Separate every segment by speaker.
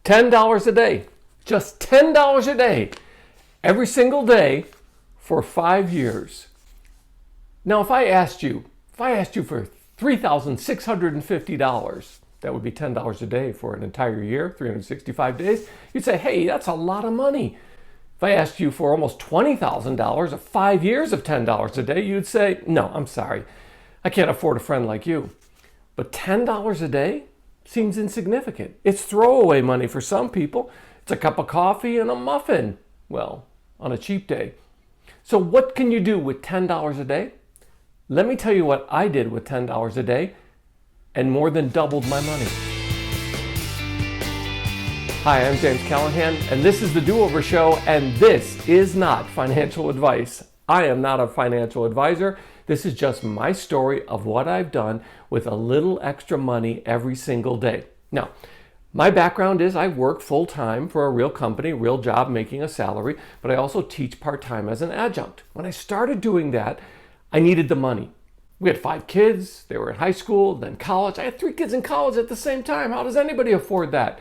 Speaker 1: $10 a day, just $10 a day, every single day for 5 years. Now, if I asked you for $3,650, that would be $10 a day for an entire year, 365 days, you'd say, hey, that's a lot of money. If I asked you for almost $20,000 of 5 years of $10 a day, you'd say, no, I'm sorry, I can't afford a friend like you. But $10 a day seems insignificant. It's throwaway money for some people. It's a cup of coffee and a muffin, well, on a cheap day. So what can you do with $10 a day? Let me tell you what I did with $10 a day and more than doubled my money. Hi, I'm James Callahan, and this is the Do-Over Show, and this is not financial advice. I am not a financial advisor. This is just my story of what I've done with a little extra money every single day. Now, my background is I work full-time for a real company, real job, making a salary, but I also teach part-time as an adjunct. When I started doing that, I needed the money. We had 5 kids, they were in high school, then college. I had 3 kids in college at the same time. How does anybody afford that?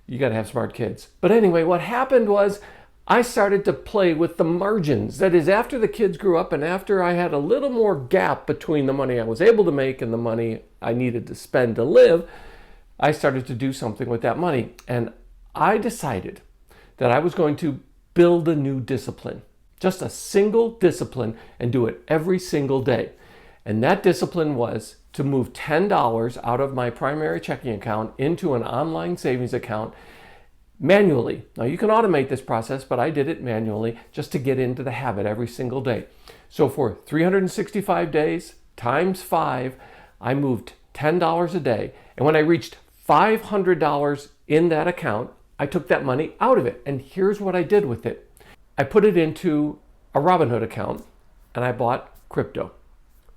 Speaker 1: You gotta have smart kids. But anyway, what happened was I started to play with the margins. That is, after the kids grew up and after I had a little more gap between the money I was able to make and the money I needed to spend to live, I started to do something with that money. And I decided that I was going to build a new discipline, just a single discipline, and do it every single day. And that discipline was to move $10 out of my primary checking account into an online savings account manually. Now you can automate this process, but I did it manually just to get into the habit every single day. So for 365 days times 5, I moved $10 a day. And when I reached $500 in that account, I took that money out of it. And here's what I did with it. I put it into a Robinhood account and I bought crypto,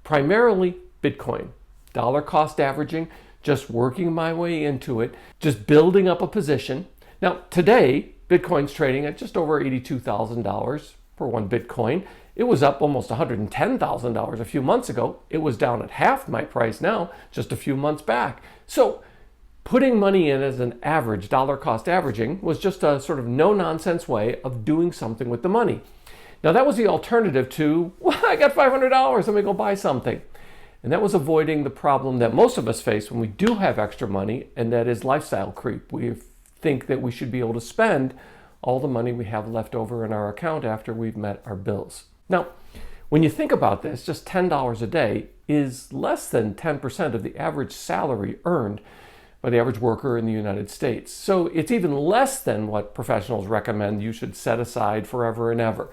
Speaker 1: primarily Bitcoin, dollar cost averaging, just working my way into it, just building up a position. Now, today, Bitcoin's trading at just over $82,000 for one Bitcoin. It was up almost $110,000 a few months ago. It was down at half my price now, just a few months back. So putting money in as an average, dollar cost averaging, was just a sort of no-nonsense way of doing something with the money. Now, that was the alternative to, well, I got $500, let me go buy something. And that was avoiding the problem that most of us face when we do have extra money, and that is lifestyle creep. We think that we should be able to spend all the money we have left over in our account after we've met our bills. Now, when you think about this, just $10 a day is less than 10% of the average salary earned by the average worker in the United States. So it's even less than what professionals recommend you should set aside forever and ever.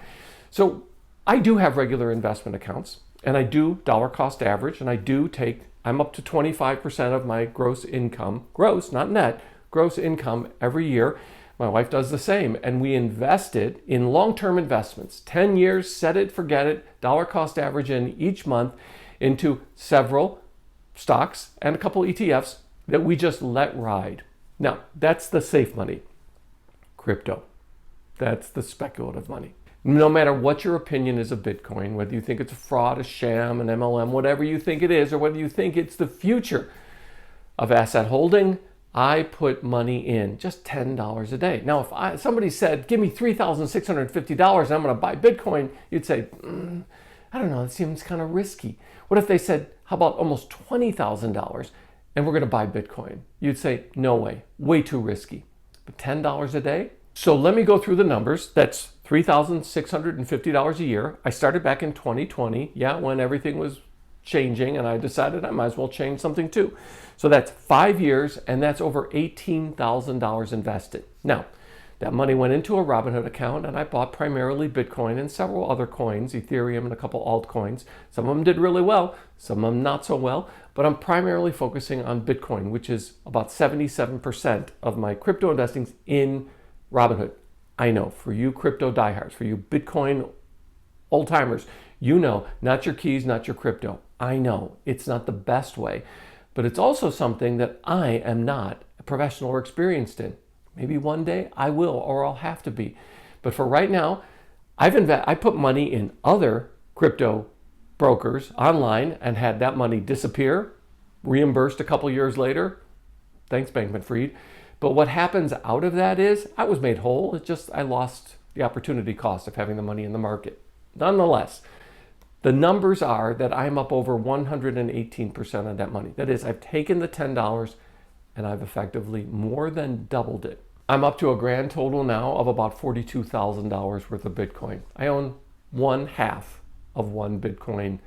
Speaker 1: So I do have regular investment accounts, and I do dollar cost average, and I'm up to 25% of my gross income, gross, not net, gross income every year. My wife does the same, and we invest it in long-term investments, 10 years, set it, forget it, dollar cost average in each month into several stocks and a couple ETFs that we just let ride. Now, that's the safe money. Crypto, that's the speculative money. No matter what your opinion is of Bitcoin, whether you think it's a fraud, a sham, an MLM, whatever you think it is, or whether you think it's the future of asset holding, I put money in, just $10 a day. Now, if somebody said, give me $3,650 and I'm going to buy Bitcoin, you'd say, I don't know, it seems kind of risky. What if they said, how about almost $20,000 and we're going to buy Bitcoin? You'd say, no way, way too risky. But $10 a day? So let me go through the numbers. That's $3,650 a year. I started back in 2020, when everything was changing, and I decided I might as well change something too. So that's 5 years, and that's over $18,000 invested. Now, that money went into a Robinhood account, and I bought primarily Bitcoin and several other coins, Ethereum and a couple altcoins. Some of them did really well, some of them not so well, but I'm primarily focusing on Bitcoin, which is about 77% of my crypto investings in Robinhood. I know, for you crypto diehards, for you Bitcoin old-timers, you know, not your keys, not your crypto. I know, it's not the best way, but it's also something that I am not a professional or experienced in. Maybe one day I will, or I'll have to be. But for right now, I put money in other crypto brokers online and had that money disappear, reimbursed a couple years later, Thanks, Bankman-Fried. But what happens out of that is I was made whole. It's just I lost the opportunity cost of having the money in the market. Nonetheless, the numbers are that I'm up over 118% on that money. That is, I've taken the $10 and I've effectively more than doubled it. I'm up to a grand total now of about $42,000 worth of Bitcoin. I own 1/2 of one Bitcoin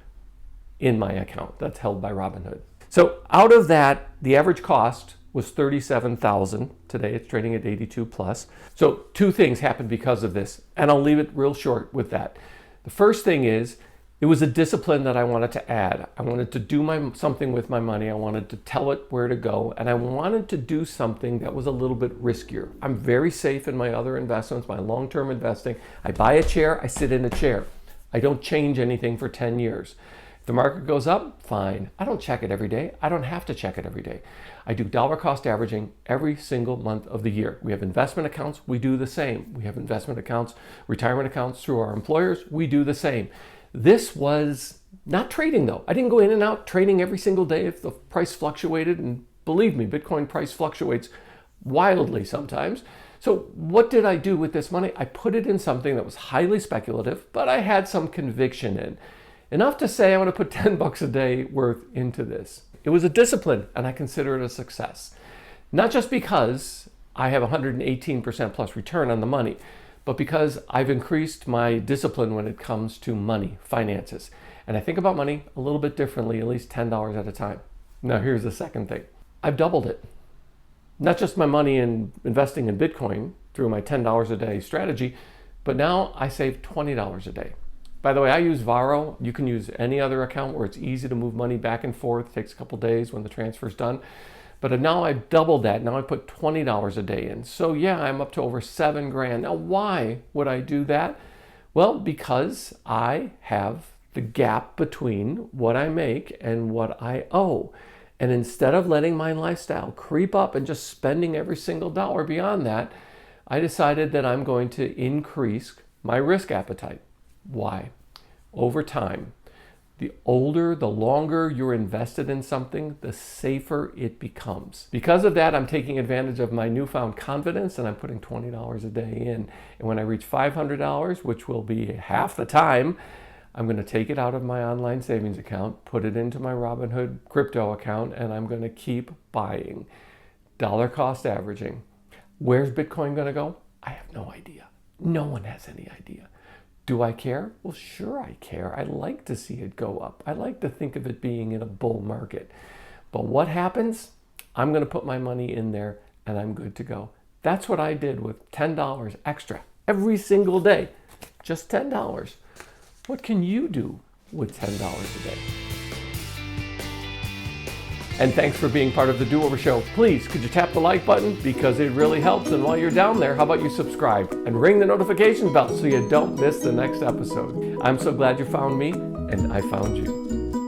Speaker 1: in my account that's held by Robinhood. So out of that, the average cost was $37,000. Today it's trading at 82 plus. So two things happened because of this, and I'll leave it real short with that. The first thing is, it was a discipline that I wanted to add. I wanted to do something with my money. I wanted to tell it where to go, and I wanted to do something that was a little bit riskier. I'm very safe in my other investments, my long-term investing. I buy a chair, I sit in a chair. I don't change anything for 10 years. If the market goes up, fine. I don't check it every day. I don't have to check it every day. I do dollar cost averaging every single month of the year. We have investment accounts, we do the same. We have investment accounts, retirement accounts through our employers, we do the same. This was not trading though. I didn't go in and out trading every single day if the price fluctuated, and believe me, Bitcoin price fluctuates wildly sometimes. So what did I do with this money? I put it in something that was highly speculative, but I had some conviction in. Enough to say I want to put $10 a day worth into this. It was a discipline, and I consider it a success. Not just because I have 118% plus return on the money, but because I've increased my discipline when it comes to money, finances. And I think about money a little bit differently, at least $10 at a time. Now here's the second thing. I've doubled it. Not just my money in investing in Bitcoin through my $10 a day strategy, but now I save $20 a day. By the way, I use Varo. You can use any other account where it's easy to move money back and forth. It takes a couple days when the transfer's done. But now I've doubled that. Now I put $20 a day in. So yeah, I'm up to over $7,000. Now why would I do that? Well, because I have the gap between what I make and what I owe. And instead of letting my lifestyle creep up and just spending every single dollar beyond that, I decided that I'm going to increase my risk appetite. Why? Over time, the older, the longer you're invested in something, the safer it becomes. Because of that, I'm taking advantage of my newfound confidence, and I'm putting $20 a day in. And when I reach $500, which will be half the time, I'm going to take it out of my online savings account, put it into my Robinhood crypto account, and I'm going to keep buying. Dollar cost averaging. Where's Bitcoin going to go? I have no idea. No one has any idea. Do I care? Well, sure I care. I like to see it go up. I like to think of it being in a bull market. But what happens? I'm going to put my money in there and I'm good to go. That's what I did with $10 extra every single day. Just $10. What can you do with $10 a day? And thanks for being part of the Do-Over Show. Please, could you tap the like button because it really helps. And while you're down there, how about you subscribe and ring the notification bell so you don't miss the next episode. I'm so glad you found me and I found you.